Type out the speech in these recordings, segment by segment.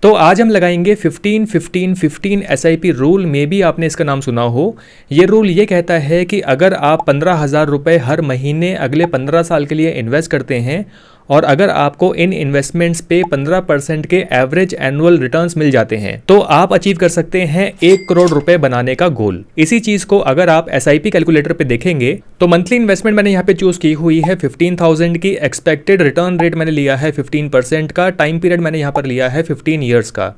तो आज हम लगाएंगे 15-15-15 SIP रूल। में भी आपने इसका नाम सुना हो। ये रूल ये कहता है कि अगर आप 15,000 रुपये हर महीने अगले 15 साल के लिए इन्वेस्ट करते हैं और अगर आपको इन इन्वेस्टमेंट्स पे 15% के एवरेज एनुअल रिटर्न्स मिल जाते हैं तो आप अचीव कर सकते हैं 1 करोड़ रुपए बनाने का गोल। इसी चीज को अगर आप SIP कैलकुलेटर पे देखेंगे तो मंथली इन्वेस्टमेंट मैंने यहाँ पे चूज की हुई है 15,000 की, एक्सपेक्टेड रिटर्न रेट मैंने लिया है 15% का, टाइम पीरियड मैंने यहाँ पर लिया है 15 ईयर्स का।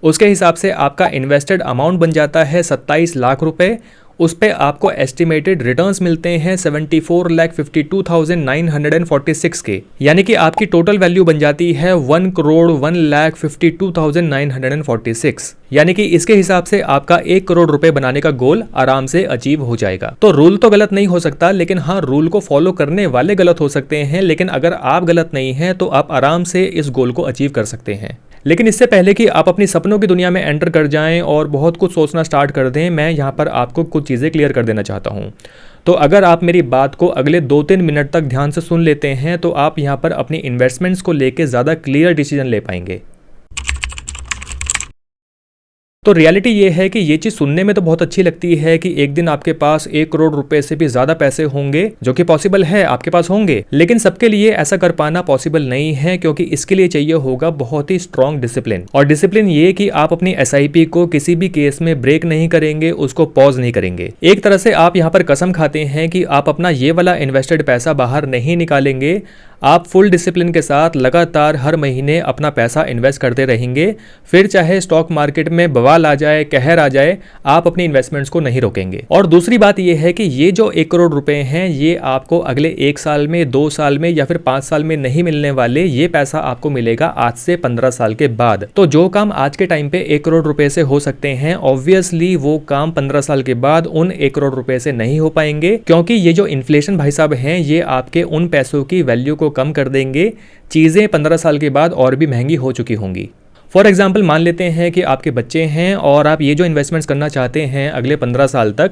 उसके हिसाब से आपका इन्वेस्टेड अमाउंट बन जाता है 27 लाख रुपए। उस पे आपको एस्टिमेटेड रिटर्न्स मिलते हैं 74,52,946 के, यानी कि आपकी टोटल वैल्यू बन जाती है 1,01,52,946, यानी कि इसके हिसाब से आपका 1 करोड़ रुपए बनाने का गोल आराम से अचीव हो जाएगा। तो रूल तो गलत नहीं हो सकता, लेकिन हाँ, रूल को फॉलो करने वाले गलत हो सकते हैं, लेकिन अगर आप गलत नहीं हैं तो आप आराम से इस गोल को अचीव कर सकते हैं। लेकिन इससे पहले कि आप अपनी सपनों की दुनिया में एंटर कर जाएं और बहुत कुछ सोचना स्टार्ट कर दें, मैं यहाँ पर आपको कुछ चीज़ें क्लियर कर देना चाहता हूँ। तो अगर आप मेरी बात को अगले 2-3 मिनट तक ध्यान से सुन लेते हैं तो आप यहाँ पर अपनी इन्वेस्टमेंट्स को लेके ज़्यादा क्लियर डिसीजन ले पाएंगे। तो रियलिटी ये है कि ये चीज़ सुनने में तो बहुत अच्छी लगती है कि एक दिन आपके पास 1 करोड़ रुपए से भी ज़्यादा पैसे होंगे, जो कि पॉसिबल है, आपके पास होंगे, लेकिन सबके लिए ऐसा कर पाना पॉसिबल नहीं है, क्योंकि इसके लिए चाहिए होगा बहुत ही स्ट्रॉन्ग डिसिप्लिन। और डिसिप्लिन ये कि आप अपनी SIP को किसी भी केस में ब्रेक नहीं करेंगे, उसको पॉज नहीं करेंगे। एक तरह से आप यहाँ पर कसम खाते हैं कि आप अपना ये वाला इन्वेस्टेड पैसा बाहर नहीं निकालेंगे। आप फुल डिसिप्लिन के साथ लगातार हर महीने अपना पैसा इन्वेस्ट करते रहेंगे, फिर चाहे स्टॉक मार्केट में बवाल आ जाए, कहर आ जाए, आप अपनी इन्वेस्टमेंट्स को नहीं रोकेंगे। और दूसरी बात यह है कि ये जो 1 करोड़ रुपए हैं, ये आपको अगले 1 साल में, 2 साल में या फिर 5 साल में नहीं मिलने वाले। ये पैसा आपको मिलेगा आज से 15 साल के बाद। तो जो काम आज के टाइम पे 1 करोड़ रुपए से हो सकते हैं, ऑब्वियसली वो काम 15 साल के बाद उन 1 करोड़ रुपए से नहीं हो पाएंगे, क्योंकि ये जो इन्फ्लेशन भाई साहब हैं, ये आपके उन पैसों की वैल्यू को कम कर देंगे। चीज़ें 15 साल के बाद और भी महंगी हो चुकी होंगी। फॉर एग्जाम्पल, मान लेते हैं कि आपके बच्चे हैं और आप ये जो इन्वेस्टमेंट्स करना चाहते हैं अगले 15 साल तक,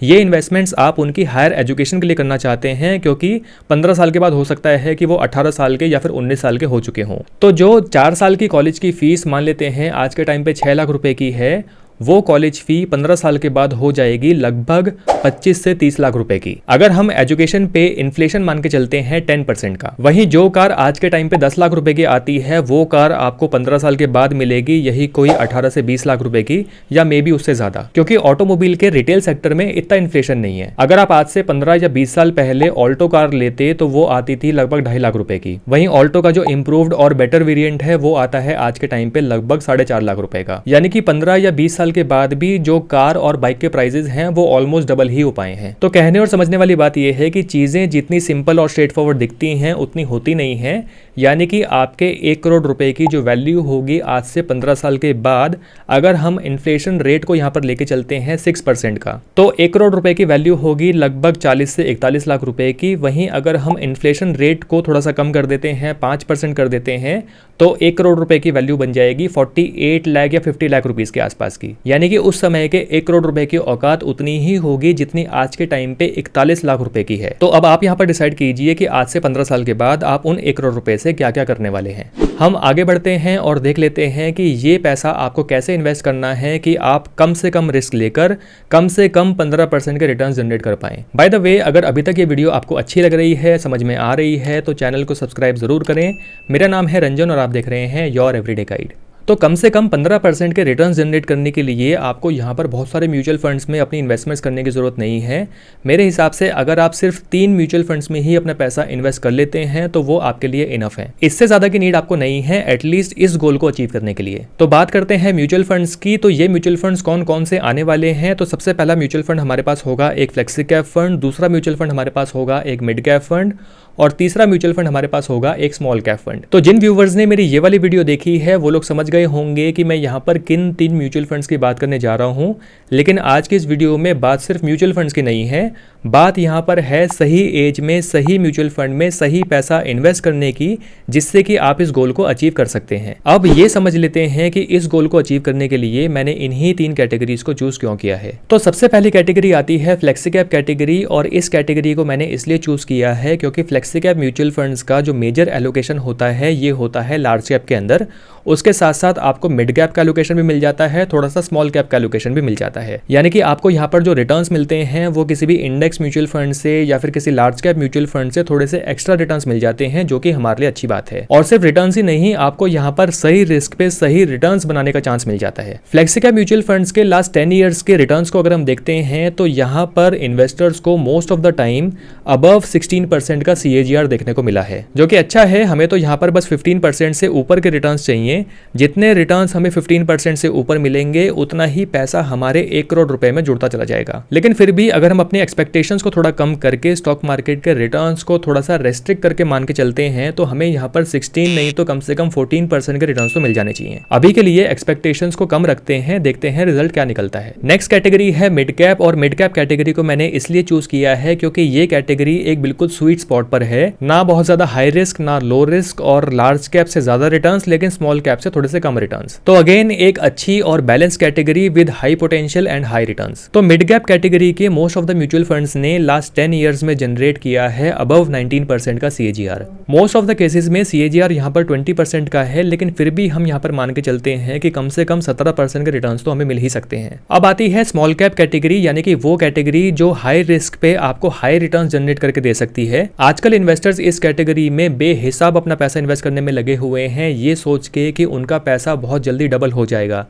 ये इन्वेस्टमेंट्स आप उनकी हायर एजुकेशन के लिए करना चाहते हैं, क्योंकि 15 साल के बाद हो सकता है कि वो 18 साल के या फिर 19 साल के हो चुके हों। तो जो 4 साल की कॉलेज की फीस मान लेते हैं आज के टाइम पे 6 लाख रुपए की है, वो कॉलेज फी 15 साल के बाद हो जाएगी लगभग 25 से 30 लाख रुपए की, अगर हम एजुकेशन पे इन्फ्लेशन मान के चलते हैं 10% का। वहीं जो कार आज के टाइम पे 10 लाख रुपए की आती है, वो कार आपको 15 साल के बाद मिलेगी यही कोई 18 से 20 लाख रुपए की, या मे बी उससे ज्यादा, क्योंकि ऑटोमोबाइल के रिटेल सेक्टर में इतना इन्फ्लेशन नहीं है। अगर आप आज से 15 या 20 साल पहले ऑल्टो कार लेते तो वो आती थी लगभग 2.5 लाख रुपए की। वहीं ऑल्टो का जो इंप्रूव्ड और बेटर वेरिएंट है वो आता है आज के टाइम पे लगभग 4.5 लाख रुपए का, यानी कि 15 या 20 साल के बाद भी जो कार और बाइक के प्राइसेस हैं वो ऑलमोस्ट डबल ही हो पाए हैं। तो कहने और समझने वाली बात यह है कि चीजें जितनी सिंपल और स्ट्रेट फॉरवर्ड दिखती हैं उतनी होती नहीं है, यानी कि आपके 1 करोड़ रुपए की जो वैल्यू होगी आज से 15 साल के बाद, अगर हम इन्फ्लेशन रेट को यहां पर लेके चलते हैं 6% का, तो 1 करोड़ रुपए की वैल्यू होगी लगभग 40 से 41 लाख रुपए की। वहीं अगर हम इन्फ्लेशन रेट को थोड़ा सा कम कर देते हैं, 5% कर देते हैं, तो 1 करोड़ रुपए की वैल्यू बन जाएगी 48 लाख या 50 लाख रुपीस के आसपास की, यानी कि उस समय के 1 करोड़ रुपए की औकात उतनी ही होगी जितनी आज के टाइम पे 41 लाख रुपए की है। तो अब आप यहां पर डिसाइड कीजिए कि आज से 15 साल के बाद आप उन 1 करोड़ रुपए से क्या क्या करने वाले हैं। हम आगे बढ़ते हैं और देख लेते हैं कि ये पैसा आपको कैसे इन्वेस्ट करना है कि आप कम से कम रिस्क लेकर कम से कम 15% के रिटर्न जनरेट कर पाएं। बाय द वे, अगर अभी तक ये वीडियो आपको अच्छी लग रही है, समझ में आ रही है, तो चैनल को सब्सक्राइब जरूर करें। मेरा नाम है रंजन और आप देख रहे हैं योर एवरीडे गाइड। तो कम से कम 15% के रिटर्न जनरेट करने के लिए आपको यहाँ पर बहुत सारे म्यूचुअल फंड्स में अपनी इन्वेस्टमेंट्स करने की ज़रूरत नहीं है। मेरे हिसाब से अगर आप सिर्फ 3 म्यूचुअल फंड्स में ही अपना पैसा इन्वेस्ट कर लेते हैं तो वो आपके लिए इनफ है। इससे ज़्यादा की नीड आपको नहीं है, एटलीस्ट इस गोल को अचीव करने के लिए। तो बात करते हैं म्यूचुअल फंड्स की। तो ये म्यूचुअल फंड्स कौन कौन से आने वाले हैं? तो सबसे पहला म्यूचुअल फंड हमारे पास होगा एक फ्लेक्सी कैप फंड, दूसरा म्यूचुअल फंड हमारे पास होगा एक मिड कैप फंड, और तीसरा म्यूचुअल फंड हमारे पास होगा एक स्मॉल कैप फंड। तो जिन व्यूवर्स ने मेरी ये वाली वीडियो देखी है वो लोग समझ गए होंगे कि मैं यहाँ पर किन 3 म्यूचुअल फंड्स की बात करने जा रहा हूँ। लेकिन आज की इस वीडियो में बात सिर्फ म्यूचुअल फंड्स की नहीं है, बात यहाँ पर है सही एज में सही म्यूचुअल फंड में सही पैसा इन्वेस्ट करने की, जिससे कि आप इस गोल को अचीव कर सकते हैं। अब ये समझ लेते हैं कि इस गोल को अचीव करने के लिए मैंने इन्हीं 3 कैटेगरीज को चूज क्यों किया है। तो सबसे पहली कैटेगरी आती है फ्लेक्सी कैप कैटेगरी, और इस कैटेगरी को मैंने इसलिए चूज किया है क्योंकि फ्लेक्सी कैप म्यूचुअल फंड्स का जो मेजर एलोकेशन होता है ये होता है लार्ज कैप के अंदर। उसके साथ साथ आपको मिड कैप का एलोकेशन भी मिल जाता है, थोड़ा सा स्मॉल कैप का एलोकेशन भी मिल जाता है। यानी कि आपको यहाँ पर जो रिटर्न्स मिलते हैं वो किसी भी इंडेक्स म्यूचुअल फंड से या फिर किसी लार्ज कैप म्यूचुअल फंड से थोड़े से एक्स्ट्रा रिटर्न्स मिल जाते हैं, जो कि हमारे लिए अच्छी बात है। और सिर्फ रिटर्न्स ही नहीं, आपको यहाँ पर सही रिस्क पे सही रिटर्न्स बनाने का चांस मिल जाता है। फ्लेक्सी कैप म्यूचुअल फंड्स के लास्ट 10 ईयर्स के रिटर्न्स को अगर हम देखते हैं तो यहाँ पर इन्वेस्टर्स को most of the time above 16% का CAGR देखने को मिला है, जो कि अच्छा है। हमें तो यहाँ पर बस 15% से ऊपर के रिटर्न्स चाहिए। जितने रिटर्न्स हमें 15% से ऊपर मिलेंगे उतना ही पैसा हमारे 1 करोड़ रुपए में जुड़ता चला जाएगा। लेकिन फिर भी अगर हम अपनी एक्सपेक्टेशंस को थोड़ा कम करके स्टॉक मार्केट के रिटर्न्स को थोड़ा सा रेस्ट्रिक्ट करके मान के चलते हैं तो हमें यहाँ पर 16 नहीं तो कम से कम 14% के रिटर्न्स तो मिल जाने चाहिए। अभी के लिए एक्सपेक्टेशंस को कम रखते हैं, देखते हैं रिजल्ट क्या निकलता है। नेक्स्ट कैटेगरी है मिड कैप, और मिड कैप कैटेगरी को मैंने इसलिए चूज किया है क्योंकि ये कैटेगरी एक बिल्कुल स्वीट स्पॉट पर है, ना बहुत ज्यादा हाई रिस्क ना लो रिस्क, और लार्ज कैप से ज्यादा रिटर्न्स लेकिन स्मॉल कैप से थोड़े से कम रिटर्न्स। तो अगेन एक अच्छी और balance category with high potential and high returns. तो मिड कैप कैटेगरी के most of the mutual funds ने लास्ट 10 ईयर्स में जनरेट किया है अबव 19% का CAGR। Most of the cases में CAGR यहाँ पर 20% का है, लेकिन फिर भी हम यहाँ पर मान के चलते हैं कि कम से कम 17% के रिटर्न्स तो हमें मिल ही सकते हैं। अब आती है स्मॉल कैप कैटेगरी, यानी कि वो कैटेगरी जो हाई रिस्क पे आपको हाई रिटर्न्स जनरेट करके दे सकती है। आजकल इन्वेस्टर्स इस कैटेगरी में बेहिसाब अपना पैसा इन्वेस्ट करने में लगे हुए हैं, ये सोच के कि उनका पैसा बहुत जल्दी डबल हो जाएगा।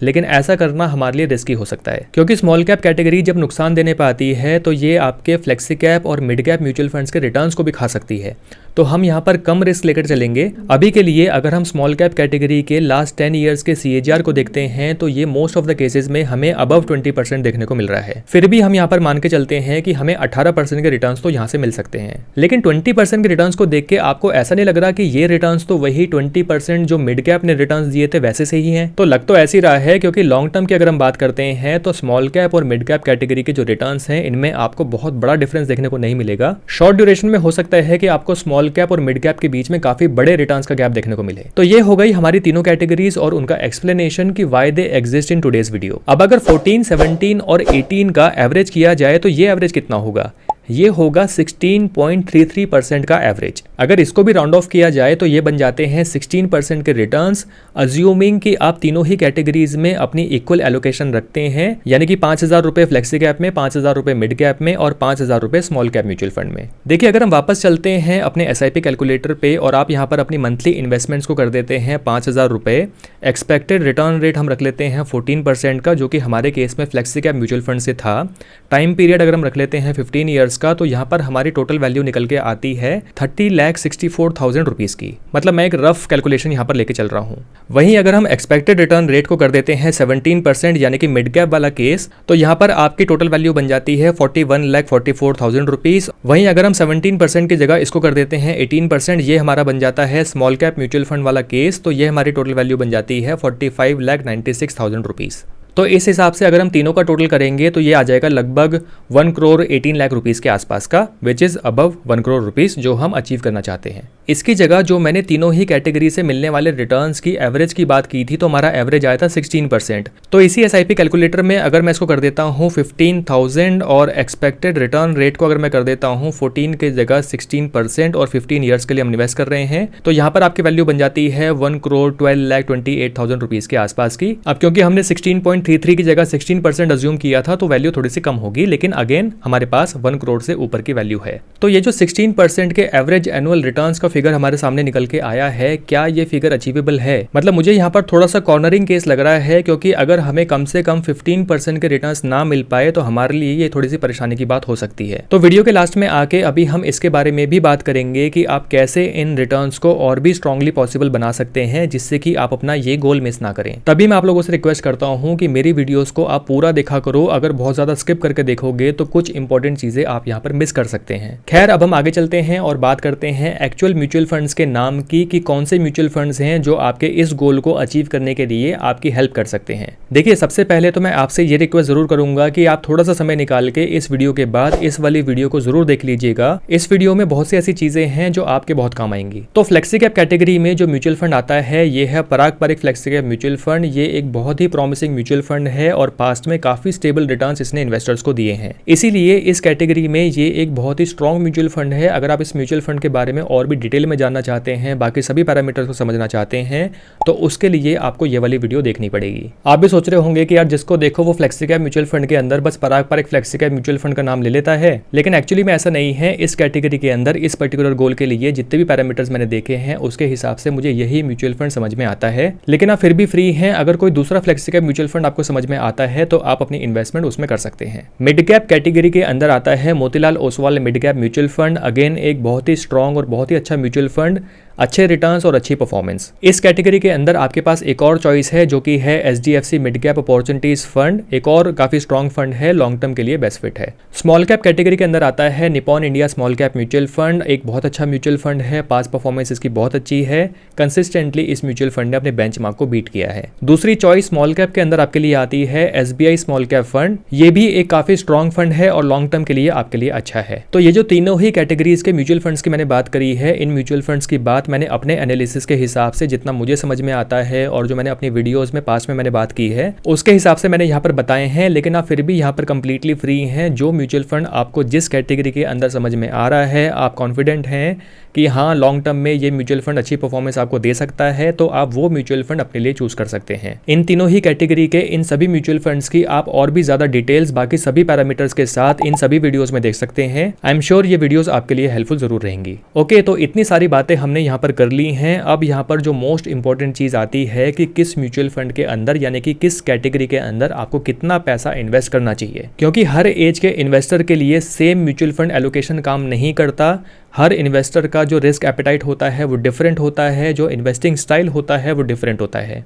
लेकिन ऐसा करना हमारे लिए रिस्की हो सकता है, क्योंकि स्मॉल कैप कैटेगरी जब नुकसान देने पर आती है तो ये आपके फ्लेक्सी कैप और मिड कैप म्यूचुअल फंड्स के रिटर्न्स को भी खा सकती है। तो हम यहाँ पर कम रिस्क लेकर चलेंगे। अभी के लिए अगर हम स्मॉल कैप कैटेगरी के लास्ट 10 ईयर्स के CAGR को देखते हैं तो ये मोस्ट ऑफ द केसेस में हमें अबव 20% देखने को मिल रहा है। फिर भी हम यहाँ पर मान के चलते हैं कि हमें 18% के रिटर्न्स तो यहाँ से मिल सकते हैं। लेकिन 20% के रिटर्न्स को देख के आपको ऐसा नहीं लग रहा कि ये रिटर्न्स तो वही 20% जो मिड कैप ने रिटर्न्स दिए थे वैसे से ही हैं? तो लग तो ऐसी रहा है, क्योंकि लॉन्ग टर्म की अगर हम बात करते हैं तो स्मॉल कैप और मिड कैप कैटेगरी के जो रिटर्न्स हैं इनमें आपको बहुत बड़ा डिफरेंस देखने को नहीं मिलेगा। शॉर्ट ड्यूरेशन में हो सकता है कि आपको स्मॉल कैप और मिड कैप के बीच में काफी बड़े रिटर्न्स का गैप देखने को मिले। तो ये हो गई हमारी तीनों कैटेगरीज और उनका एक्सप्लेनेशन कि why they exist in today's video. अब अगर 14, 17 और 18 का एवरेज किया जाए तो ये एवरेज कितना होगा? ये होगा 16.33% का एवरेज। अगर इसको भी राउंड ऑफ किया जाए तो ये बन जाते हैं 16% के रिटर्न्स, अज्यूमिंग कि आप तीनों ही कैटेगरीज में अपनी इक्वल एलोकेशन रखते हैं, यानी कि 5,000 रुपए फ्लेक्सी कैप में, 5,000 रुपए मिड कैप में और 5,000 रुपए स्मॉल कैप म्यूचुअल फंड में। देखिए, अगर हम वापस चलते हैं अपने SIP कैलकुलेटर पे और आप यहाँ पर अपनी मंथली इन्वेस्टमेंट्स को कर देते हैं 5,000 रुपए, एक्सपेक्टेड रिटर्न रेट हम रख लेते हैं 14% का, जो कि हमारे केस में फ्लेक्सी कैप म्यूचुअल फंड से था। टाइम पीरियड अगर हम रख लेते हैं 15 ईयर्स का, तो यहाँ पर हमारी टोटल वैल्यू निकल के आती है 30,64,000 रुपीज की। मतलब मैं एक रफ कैलकुलेशन यहाँ पर लेके चल रहा हूँ। वहीं अगर हम एक्सपेक्टेड रिटर्न रेट को कर देते हैं 17%, यानी कि मिड कैप वाला केस, तो यहाँ पर आपकी टोटल वैल्यू बन जाती है 41,44,000 रुपीज। वहीं अगर हम 17% की जगह इसको कर देते हैं 18%, ये हमारा बन जाता है स्मॉल कैप म्यूचुअल फंड वाला केस, तो ये हमारी टोटल वैल्यू बन जाती है 45,96,000 रुपीज। तो इस हिसाब से अगर हम तीनों का टोटल करेंगे तो ये आ जाएगा लगभग 1,18,00,000 रुपीज़ के आसपास का, which is above 1 crore rupees जो हम अचीव करना चाहते हैं। इसकी जगह जो मैंने तीनों ही कैटेगरी से मिलने वाले रिटर्न्स की एवरेज की बात की थी, तो हमारा एवरेज आया था 16%। तो इसी SIP कैलकुलेटर में अगर मैं इसको कर देता हूँ 15,000 और एक्सपेक्टेड रिटर्न रेट को अगर मैं कर देता हूँ 14 की जगह 16% और 15 ईयर्स के लिए हम इन्वेस्ट कर रहे हैं, तो यहाँ पर आपकी वैल्यू बन जाती है 1,12,28,000 रुपीज़ के आसपास की। अब क्योंकि हमने 16.33 की जगह 16% अज्यूम किया था तो वैल्यू थोड़ी सी कम होगी, लेकिन अगेन हमारे पास 1 करोड़ से ऊपर की वैल्यू है। तो ये जो 16% के एवरेज एनुअल रिटर्न्स का फिगर हमारे सामने निकल के आया है, क्या ये फिगर अचीवेबल है? मतलब मुझे यहाँ पर थोड़ा सा कॉर्नरिंग केस लग रहा है, क्योंकि अगर हमें कम से कम 15% के रिटर्न्स ना मिल पाए तो हमारे लिए ये थोड़ी सी परेशानी की बात हो सकती है। तो वीडियो के लास्ट में आके अभी हम इसके बारे में भी बात करेंगे कि आप कैसे इन रिटर्न्स को और भी स्ट्रांगली पॉसिबल बना सकते हैं, जिससे कि आप अपना ये गोल मिस ना करें। तभी मैं आप लोगों से रिक्वेस्ट करता हूँ कि मेरी वीडियोस को आप पूरा देखा करो। अगर बहुत ज़्यादा स्किप करके देखोगे तो कुछ इंपॉर्टेंट चीज़ें आप यहाँ पर मिस कर सकते हैं। खैर, अब हम आगे चलते हैं और बात करते हैं एक्चुअल म्यूचुअल फंड्स के नाम की, कि कौन से म्यूचुअल फंड्स हैं जो आपके इस गोल को अचीव करने के लिए आपकी हेल्प कर सकते हैं। देखिए, सबसे पहले तो मैं आपसे ये रिक्वेस्ट जरूर करूंगा कि आप थोड़ा सा समय निकाल के इस वीडियो के बाद इस वाली वीडियो को जरूर देख लीजिएगा। इस वीडियो में बहुत सी ऐसी चीजें हैं जो आपके बहुत काम आएंगी। तो फ्लेक्सी कैप कैटेगरी में जो म्यूचुअल फंड आता है ये है Parag Parikh flexi cap mutual fund. ये एक बहुत ही प्रॉमिसिंग म्यूचुअल फंड है और पास्ट में काफी स्टेबल रिटर्न्स इसने इन्वेस्टर्स को दिए हैं। इसीलिए इस कैटेगरी में ये एक बहुत ही स्ट्रॉन्ग म्यूचुअल फंड है। अगर आप इस म्यूचुअल फंड के बारे में और भी डिटेल में जानना चाहते हैं, बाकी सभी पैरामीटर्स को समझना चाहते हैं, तो उसके लिए आपको ये वाली वीडियो देखनी पड़ेगी। आप भी सोच रहे होंगे कि यार जिसको देखो वो फ्लेक्सी कैप म्यूचुअल फंड के अंदर बस Parag Parikh flexi cap mutual fund का नाम ले लेता है, लेकिन एक्चुअली में ऐसा नहीं है। इस कैटेगरी के अंदर इस पर्टिकुलर गोल के लिए जितने भी पैरामीटर्स मैंने देखे हैं उसके हिसाब से मुझे यही म्यूचुअल फंड समझ में आता है। लेकिन आप फिर भी फ्री हैं, अगर कोई दूसरा फ्लेक्सी कैप म्यूचुअल फंड आपको समझ में आता है तो आप अपनी इन्वेस्टमेंट उसमें कर सकते हैं। मिड कैप कैटेगरी के अंदर आता है Motilal Oswal mid cap mutual fund. Again एक बहुत ही स्ट्रॉन्ग और बहुत ही अच्छा म्यूचुअल फंड, अच्छे रिटर्न्स और अच्छी परफॉर्मेंस। इस कैटेगरी के अंदर आपके पास एक और चॉइस है जो कि है HDFC mid cap opportunities fund. एक और काफी स्ट्रॉन्ग फंड है, लॉन्ग टर्म के लिए बेस्ट फिट है। स्मॉल कैप कैटेगरी के अंदर आता है Nippon India small cap mutual fund. एक बहुत अच्छा म्यूचुअल फंड है, पास परफॉर्मेंस इसकी बहुत अच्छी है। कंसिस्टेंटली इस म्यूचुअल फंड ने अपने बेंचमार्क को बीट किया है। दूसरी चॉइस स्मॉल कैप के अंदर आपके लिए आती है एसबीआई स्मॉल कैप फंड। ये भी एक काफी स्ट्रॉन्ग फंड है और लॉन्ग टर्म के लिए आपके लिए अच्छा है। तो ये जो तीनों ही कैटेगरीज के म्यूचुअल फंड्स की मैंने बात करी है, इन म्यूचुअल फंड्स की बात मैंने अपने एनालिसिस के हिसाब से जितना मुझे समझ में आता है और जो मैंने अपनी वीडियोस में पास में मैंने बात की है उसके हिसाब से मैंने यहाँ पर बताए हैं। लेकिन आप फिर भी यहाँ पर कंप्लीटली फ्री हैं। जो म्यूचुअल फंड आपको जिस कैटेगरी के अंदर समझ में आ रहा है, आप कॉन्फिडेंट हैं कि हाँ लॉन्ग टर्म में ये म्यूचुअल फंड अच्छी परफॉर्मेंस आपको दे सकता है, तो आप वो म्यूचुअल फंड अपने लिए चूज कर सकते हैं। इन तीनों ही कैटेगरी के इन सभी म्यूचुअल फंड्स की आप और भी ज्यादा डिटेल्स बाकी सभी पैरामीटर्स के साथ इन सभी वीडियोस में देख सकते हैं। आई एम श्योर ये वीडियोस आपके लिए हेल्पफुल जरूर रहेंगी। ओके, तो इतनी सारी बातें हमने यहाँ पर कर ली हैं। अब यहाँ पर जो मोस्ट इंपॉर्टेंट चीज आती है कि किस म्यूचुअल फंड के अंदर यानी कि किस कैटेगरी के अंदर आपको कितना पैसा इन्वेस्ट करना चाहिए, क्योंकि हर एज के इन्वेस्टर के लिए सेम म्यूचुअल फंड एलोकेशन काम नहीं करता। हर इन्वेस्टर का जो रिस्क एपेटाइट होता है वो डिफरेंट होता है, जो इन्वेस्टिंग स्टाइल होता है वो डिफरेंट होता है।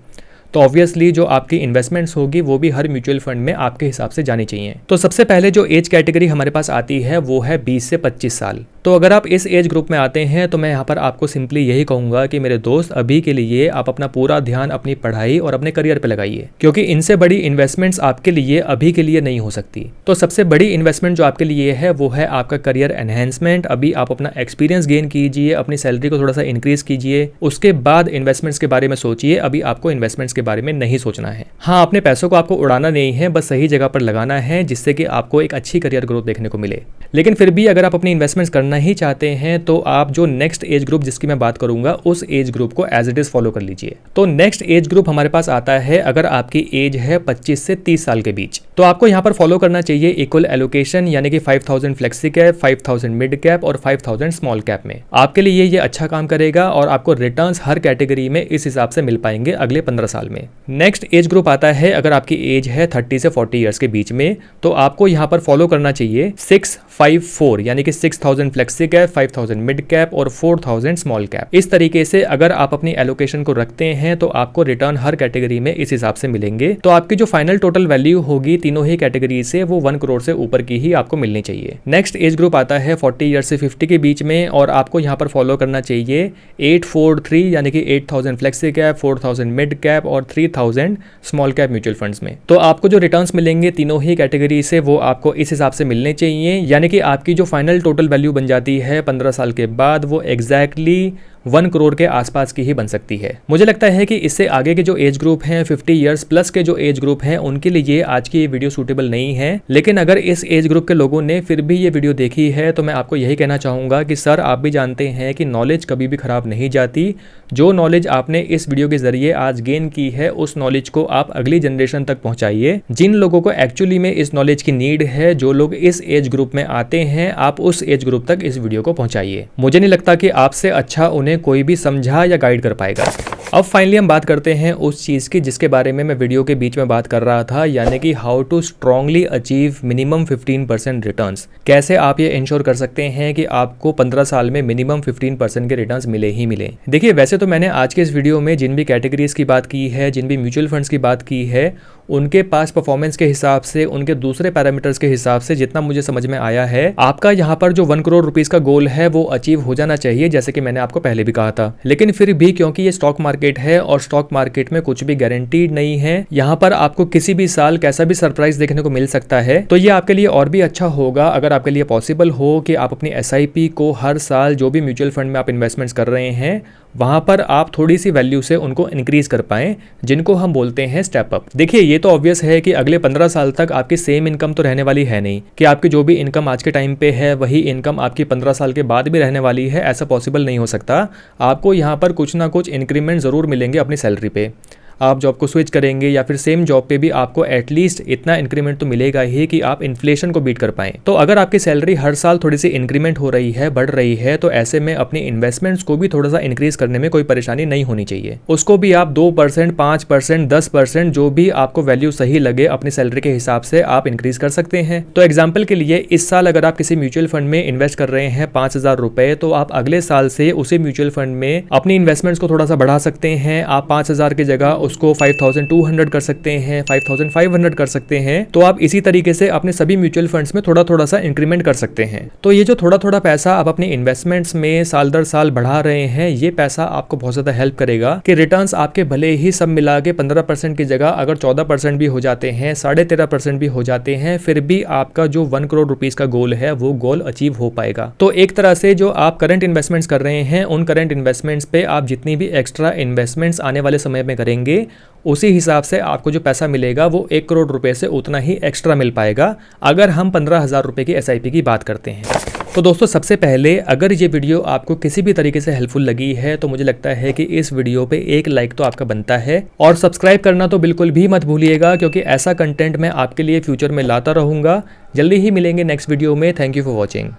तो ऑब्वियसली जो आपकी इन्वेस्टमेंट्स होगी वो भी हर म्यूचुअल फंड में आपके हिसाब से जानी चाहिए। तो सबसे पहले जो एज कैटेगरी हमारे पास आती है वो है 20 से 25 साल। तो अगर आप इस एज ग्रुप में आते हैं तो मैं यहाँ पर आपको सिंपली यही कहूँगा कि मेरे दोस्त अभी के लिए आप अपना पूरा ध्यान अपनी पढ़ाई और अपने करियर पे लगाइए, क्योंकि इनसे बड़ी इन्वेस्टमेंट्स आपके लिए अभी के लिए नहीं हो सकती। तो सबसे बड़ी इन्वेस्टमेंट जो आपके लिए है वो है आपका करियर एनहेंसमेंट। अभी आप अपना एक्सपीरियंस गेन कीजिए, अपनी सैलरी को थोड़ा सा इंक्रीज कीजिए, उसके बाद इन्वेस्टमेंट्स के बारे में सोचिए। अभी आपको इन्वेस्टमेंट्स के बारे में नहीं सोचना है। हाँ, अपने पैसों को आपको उड़ाना नहीं है, बस सही जगह पर लगाना है जिससे कि आपको एक अच्छी करियर ग्रोथ देखने को मिले। लेकिन फिर भी अगर आप अपनी इन्वेस्टमेंट्स करना ही चाहते हैं तो आप जो नेक्स्ट एज ग्रुप जिसकी मैं बात करूंगा उस एज ग्रुप को एज इट इज फॉलो कर लीजिए। तो नेक्स्ट एज ग्रुप हमारे पास आता है अगर आपकी एज है 25 से 30 साल के बीच, तो आपको यहाँ पर फॉलो करना चाहिए इक्वल एलोकेशन, यानी कि 5000 फ्लेक्सी कैप, 5000 मिड कैप और 5000 स्मॉल कैप में। आपके लिए ये अच्छा काम करेगा और आपको रिटर्न्स हर कैटेगरी में इस हिसाब से मिल पाएंगे अगले 15 साल में। नेक्स्ट एज ग्रुप आता है अगर आपकी एज है 30 से 40 ईयर्स के बीच में, तो आपको यहाँ पर फॉलो करना चाहिए 654 यानी कि 6000 फ्लेक्सी कैप, 5000 मिड कैप और 4000 स्मॉल कैप। इस तरीके से अगर आप अपनी एलोकेशन को रखते हैं तो आपको रिटर्न हर कैटेगरी में इस हिसाब से मिलेंगे। तो आपकी जो फाइनल टोटल वैल्यू होगी तीनों ही कैटेगरी से वो 1 करोड़ से ऊपर की ही आपको मिलनी चाहिए। नेक्स्ट एज ग्रुप आता है 40 ईयर से 50 के बीच में और आपको यहाँ पर फॉलो करना चाहिए 843 यानी कि 8000 फ्लेक्सी कैप, 4000 मिड कैप और 3000 स्मॉल कैप म्यूचुअल फंड्स में। तो आपको जो रिटर्न्स मिलेंगे तीनों ही कैटेगरी से वो आपको इस हिसाब से मिलने चाहिए, यानी कि आपकी जो फाइनल टोटल वैल्यू बन जाती है 15 साल के बाद वो एग्जैक्टली 1 करोड़ के आसपास की ही बन सकती है। मुझे लगता है कि इससे आगे के जो एज ग्रुप हैं 50 इयर्स प्लस के जो एज ग्रुप हैं उनके लिए आज की ये वीडियो सूटेबल नहीं है। लेकिन अगर इस एज ग्रुप के लोगों ने फिर भी ये वीडियो देखी है तो मैं आपको यही कहना चाहूँगा कि सर आप भी जानते हैं कि नॉलेज कभी भी खराब नहीं जाती। जो नॉलेज आपने इस वीडियो के जरिए आज गेन की है उस नॉलेज को आप अगली जनरेशन तक पहुँचाइए। जिन लोगों को एक्चुअली में इस नॉलेज की नीड है, जो लोग इस एज ग्रुप में आते हैं, आप उस एज ग्रुप तक इस वीडियो को पहुँचाइए। मुझे नहीं लगता कि आपसे अच्छा उन्हें कोई भी समझा या गाइड कर पाएगा। अब फाइनली हम बात करते हैं उस चीज़ की जिसके बारे में मैं वीडियो के बीच में बात कर रहा था, यानी कि how to strongly achieve minimum 15% returns. कैसे आप ये इंश्योर कर सकते हैं कि आपको 15 साल में मिनिमम 15% के रिटर्न्स मिले ही मिले। देखिए, वैसे तो मैंने आज के इस वीडियो में जिन भी कैटेगरीज की बात की है, जिन भी म्यूचुअल फंड्स की बात की है, उनके पास परफॉर्मेंस के हिसाब से, उनके दूसरे पैरामीटर्स के हिसाब से जितना मुझे समझ में आया है, आपका यहाँ पर जो 1 करोड़ रुपीस का गोल है वो अचीव हो जाना चाहिए, जैसे कि मैंने आपको पहले भी कहा था। लेकिन फिर भी क्योंकि ये स्टॉक मार्केट है और स्टॉक मार्केट में कुछ भी गारंटीड नहीं है, यहाँ पर आपको किसी भी साल कैसा भी सरप्राइज देखने को मिल सकता है। तो ये आपके लिए और भी अच्छा होगा अगर आपके लिए पॉसिबल हो कि आप अपनी SIP को हर साल जो भी म्यूचुअल फंड में आप इन्वेस्टमेंट्स कर रहे हैं वहां पर आप थोड़ी सी वैल्यू से उनको इंक्रीज कर पाएं, जिनको हम बोलते हैं स्टेप अप। देखिए, ये तो ऑब्वियस है कि अगले 15 साल तक आपकी सेम इनकम तो रहने वाली है नहीं कि आपकी जो भी इनकम आज के टाइम पे है वही इनकम आपकी 15 साल के बाद भी रहने वाली है। ऐसा पॉसिबल नहीं हो सकता। आपको यहाँ पर कुछ ना कुछ इंक्रीमेंट जरूर मिलेंगे अपनी सैलरी पे। आप जॉब को स्विच करेंगे या फिर सेम जॉब पे भी आपको एटलीस्ट इतना इंक्रीमेंट तो मिलेगा ही कि आप इन्फ्लेशन को बीट कर पाएं। तो अगर आपकी सैलरी हर साल थोड़ी सी इंक्रीमेंट हो रही है, बढ़ रही है, तो ऐसे में अपनी इन्वेस्टमेंट्स को भी थोड़ा सा इंक्रीज करने में कोई परेशानी नहीं होनी चाहिए। उसको भी आप 2%, 5%, 10% जो भी आपको वैल्यू सही लगे अपनी सैलरी के हिसाब से आप इंक्रीज कर सकते हैं। तो एग्जाम्पल के लिए इस साल अगर आप किसी म्यूचुअल फंड में इन्वेस्ट कर रहे हैं 5,000 रुपए, तो आप अगले साल से उसी म्यूचुअल फंड में अपनी इन्वेस्टमेंट्स को थोड़ा सा बढ़ा सकते हैं। आप 5,000 की जगह उसको 5,200 कर सकते हैं, 5,500 कर सकते हैं। तो आप इसी तरीके से अपने सभी म्यूचुअल फंड्स में थोड़ा थोड़ा सा इंक्रीमेंट कर सकते हैं। तो ये जो थोड़ा थोड़ा पैसा आप अपने इन्वेस्टमेंट्स में साल दर साल बढ़ा रहे हैं, ये पैसा आपको बहुत ज्यादा हेल्प करेगा कि रिटर्न्स आपके भले ही सब मिला के 15% की जगह अगर 14% भी हो जाते हैं, 13.5% भी हो जाते हैं, फिर भी आपका जो 1 करोड़ रुपीस का गोल है वो गोल अचीव हो पाएगा। तो एक तरह से जो आप करंट इन्वेस्टमेंट्स कर रहे हैं, उन करंट इन्वेस्टमेंट्स पे आप जितनी भी एक्स्ट्रा इन्वेस्टमेंट्स आने वाले समय में करेंगे, उसी हिसाब से आपको जो पैसा मिलेगा वो 1 करोड़ रुपए से उतना ही एक्स्ट्रा मिल पाएगा अगर हम 15,000 रुपए की SIP की बात करते हैं। तो दोस्तों, सबसे पहले अगर ये वीडियो आपको किसी भी तरीके से हेल्पफुल लगी है तो मुझे लगता है कि इस वीडियो पे एक लाइक तो आपका बनता है, और सब्सक्राइब करना तो बिल्कुल भी मत भूलिएगा, क्योंकि ऐसा कंटेंट मैं आपके लिए फ्यूचर में लाता रहूँगा। जल्दी ही मिलेंगे नेक्स्ट वीडियो में। Thank you for watching.